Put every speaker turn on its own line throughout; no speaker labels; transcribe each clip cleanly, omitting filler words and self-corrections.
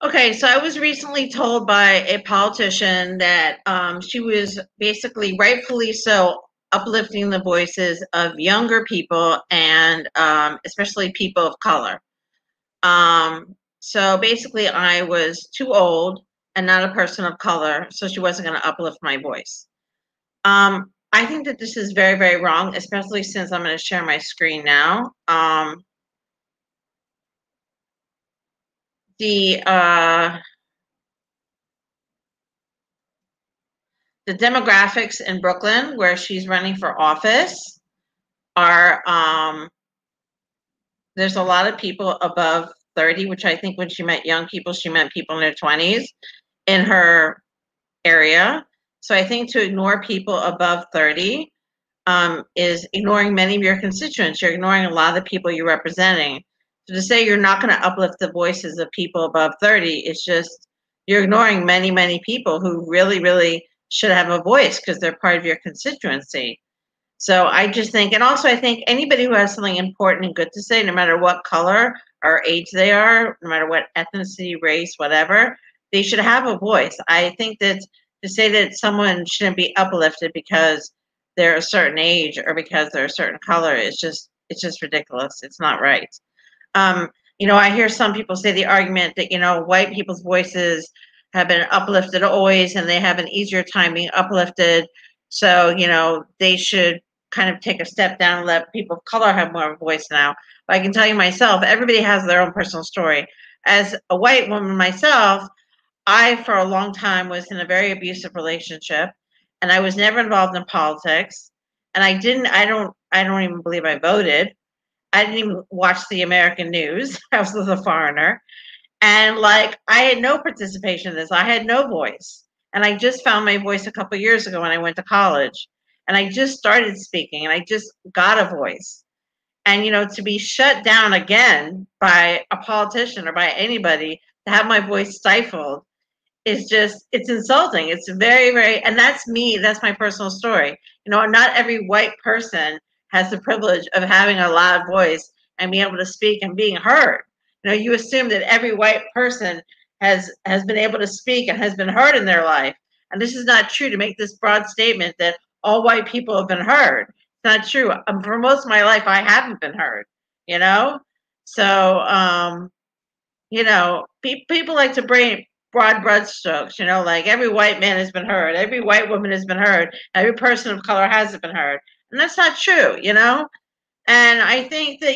Okay, so I was recently told by a politician that she was basically, rightfully so, uplifting the voices of younger people and especially people of color. So basically, I was too old and not a person of color, so she wasn't going to uplift my voice. I think that this is very, very wrong, especially since I'm going to share my screen now. The the demographics in Brooklyn, where she's running for office, are there's a lot of people above 30, which I think when she meant young people, she meant people in their 20s in her area. So I think to ignore people above 30 is ignoring many of your constituents. You're ignoring a lot of the people you're representing. So to say you're not going to uplift the voices of people above 30 is just, you're ignoring many, many people who really, really should have a voice because they're part of your constituency. So I just think, and also I think anybody who has something important and good to say, no matter what color or age they are, no matter what ethnicity, race, whatever, they should have a voice. I think that to say that someone shouldn't be uplifted because they're a certain age or because they're a certain color is just, it's just ridiculous. It's not right. I hear some people say the argument that, white people's voices have been uplifted always and they have an easier time being uplifted. So, they should kind of take a step down and let people of color have more of a voice now. But I can tell you myself, everybody has their own personal story. As a white woman myself, I, for a long time, was in a very abusive relationship, and I was never involved in politics. And I don't even believe I voted. I didn't even watch the American news. I was a foreigner. And I had no participation in this. I had no voice. And I just found my voice a couple of years ago when I went to college. And I just started speaking and I just got a voice. And, to be shut down again by a politician or by anybody, to have my voice stifled is just, it's insulting. It's very, very, and that's me. That's my personal story. Not every white person has the privilege of having a loud voice and being able to speak and being heard. You assume that every white person has been able to speak and has been heard in their life. And this is not true, to make this broad statement that all white people have been heard. It's not true. For most of my life, I haven't been heard, So, people like to bring broad brushstrokes, like every white man has been heard, every white woman has been heard, every person of color hasn't been heard. And that's not true, And I think that,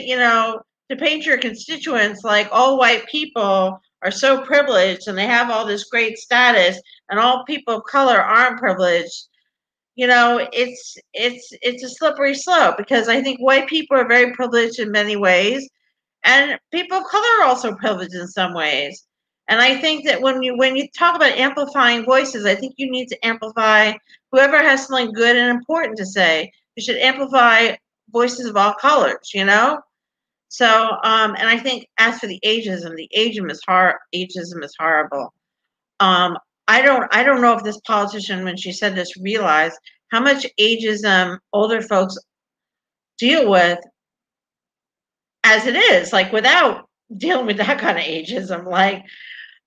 to paint your constituents like all white people are so privileged and they have all this great status and all people of color aren't privileged, it's a slippery slope, because I think white people are very privileged in many ways and people of color are also privileged in some ways. And I think that when you talk about amplifying voices, I think you need to amplify whoever has something good and important to say. You should amplify voices of all colors, So, and I think as for the ageism is horrible. I don't know if this politician, when she said this, realized how much ageism older folks deal with as it is, without dealing with that kind of ageism.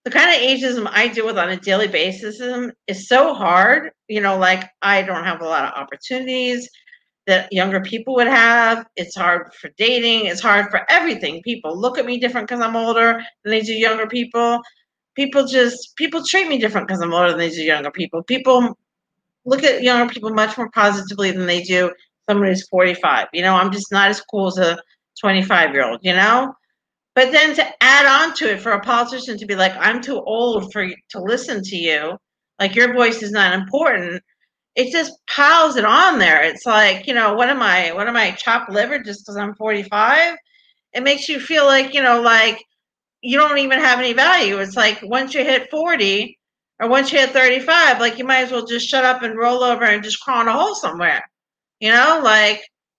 The kind of ageism I deal with on a daily basis is so hard. I don't have a lot of opportunities that younger people would have. It's hard for dating. It's hard for everything. People look at me different because I'm older than they do younger people. People treat me different because I'm older than they do younger people. People look at younger people much more positively than they do someone who's 45. I'm just not as cool as a 25-year-old, But then to add on to it for a politician to be like, I'm too old to listen to you, like your voice is not important, it just piles it on there. It's like, what am I, chopped liver just because I'm 45? It makes you feel like, like you don't even have any value. It's like once you hit 40 or once you hit 35, you might as well just shut up and roll over and just crawl in a hole somewhere. You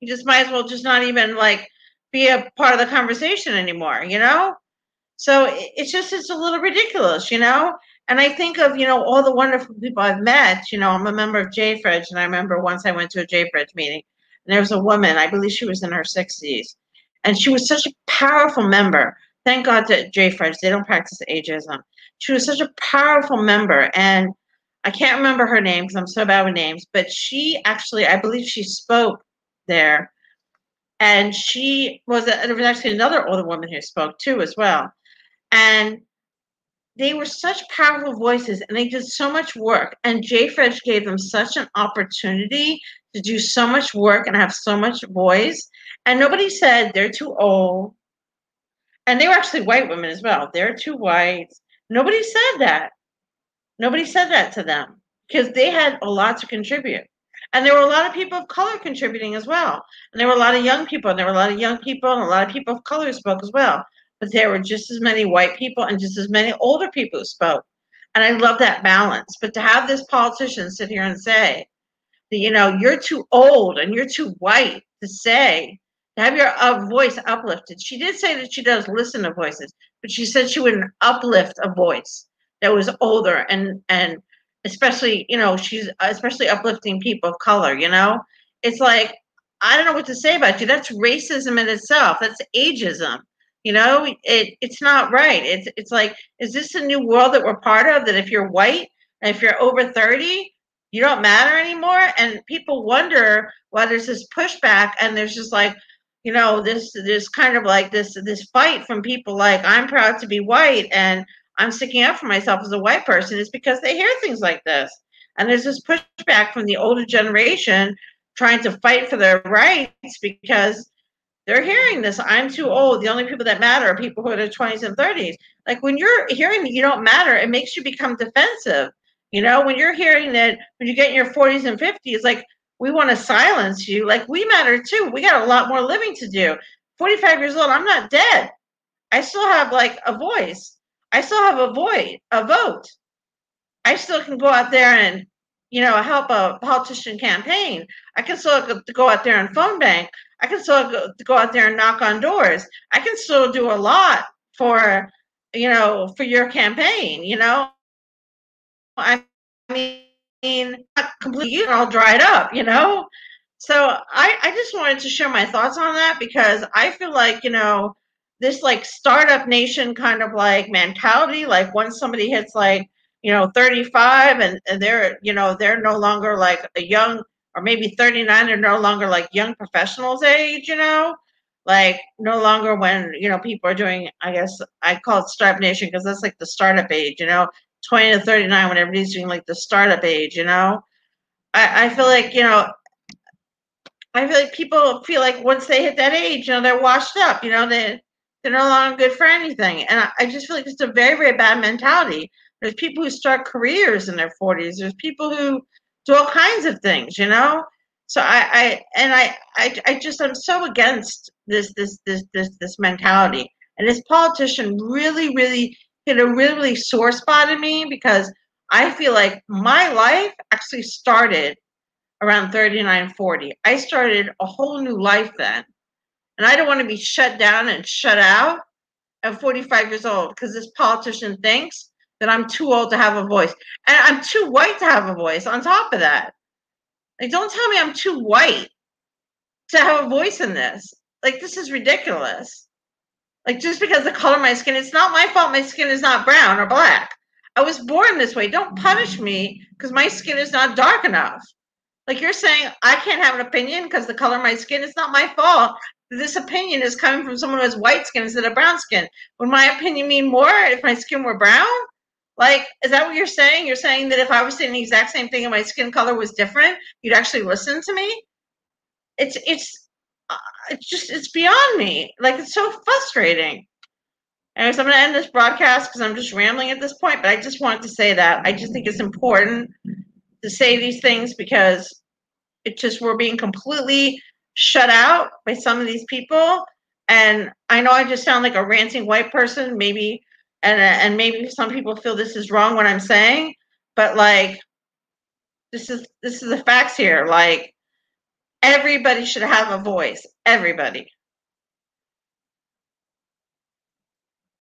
just might as well just not even be a part of the conversation anymore, So it's a little ridiculous, And I think of, all the wonderful people I've met. I'm a member of JFREG, and I remember once I went to a JFREG meeting, and there was a woman, I believe she was in her 60s, and she was such a powerful member thank God to J French, they don't practice ageism. She was such a powerful member, and I can't remember her name because I'm so bad with names, but she actually, I believe she spoke there, and there was actually another older woman who spoke too as well. And they were such powerful voices, and they did so much work. And J French gave them such an opportunity to do so much work and have so much voice. And nobody said they're too old. And they were actually white women as well. They're too white. Nobody said that. Nobody said that to them because they had a lot to contribute. And there were a lot of people of color contributing as well. And there were a lot of young people, and there were a lot of young people, and a lot of people of color spoke as well. But there were just as many white people and just as many older people who spoke. And I love that balance. But to have this politician sit here and say that, you're too old and you're too white to say, to have your voice uplifted. She did say that she does listen to voices, but she said she wouldn't uplift a voice that was older, and especially, she's especially uplifting people of color. It's like, I don't know what to say about you. That's racism in itself. That's ageism. It's not right. It's like, is this a new world that we're part of, that if you're white and if you're over 30, you don't matter anymore? And people wonder why there's this pushback, and there's just like, this kind of like this fight from people like, I'm proud to be white and I'm sticking up for myself as a white person, is because they hear things like this. And there's this pushback from the older generation trying to fight for their rights because they're hearing this. I'm too old. The only people that matter are people who are in their 20s and 30s. Like, when you're hearing that you don't matter, it makes you become defensive. When you're hearing that when you get in your 40s and 50s, like, we want to silence you. Like, we matter too. We got a lot more living to do. 45 years old, I'm not dead. I still have like a voice. I still have a vote. I still can go out there and, help a politician campaign. I can still go out there and phone bank. I can still go out there and knock on doors. I can still do a lot for, for your campaign. I mean, not completely all dried up. So I just wanted to share my thoughts on that, because I feel like, this like startup nation kind of like mentality, like once somebody hits like, 35 and they're, they're no longer like a young, or maybe 39, they're no longer like young professionals age, like no longer when, people are doing, I guess I call it startup nation because that's like the startup age, 20 to 39, when everybody's doing like the startup age, I feel like, I feel like people feel like once they hit that age, they're washed up, they're no longer good for anything. And I just feel like it's a very, very bad mentality. There's people who start careers in their 40s. There's people who do all kinds of things, So I'm so against this mentality. And this politician really, really hit a really sore spot in me, because I feel like my life actually started around 39, 40. I started a whole new life then. And I don't want to be shut down and shut out at 45 years old because this politician thinks that I'm too old to have a voice. And I'm too white to have a voice on top of that. Like, don't tell me I'm too white to have a voice in this. Like, this is ridiculous. Like, just because the color of my skin, it's not my fault my skin is not brown or black. I was born this way. Don't punish me because my skin is not dark enough. Like, you're saying I can't have an opinion because the color of my skin, it's not my fault. This opinion is coming from someone who has white skin instead of brown skin. Would my opinion mean more if my skin were brown? Like, is that what you're saying? You're saying that if I was saying the exact same thing and my skin color was different, you'd actually listen to me? It's beyond me. Like, it's so frustrating. Anyways, I'm going to end this broadcast because I'm just rambling at this point, but I just wanted to say that. I just think it's important to say these things because we're being completely shut out by some of these people. And I know I just sound like a ranting white person, maybe, and maybe some people feel this is wrong what I'm saying, but like, this is the facts here. Like, everybody should have a voice. Everybody.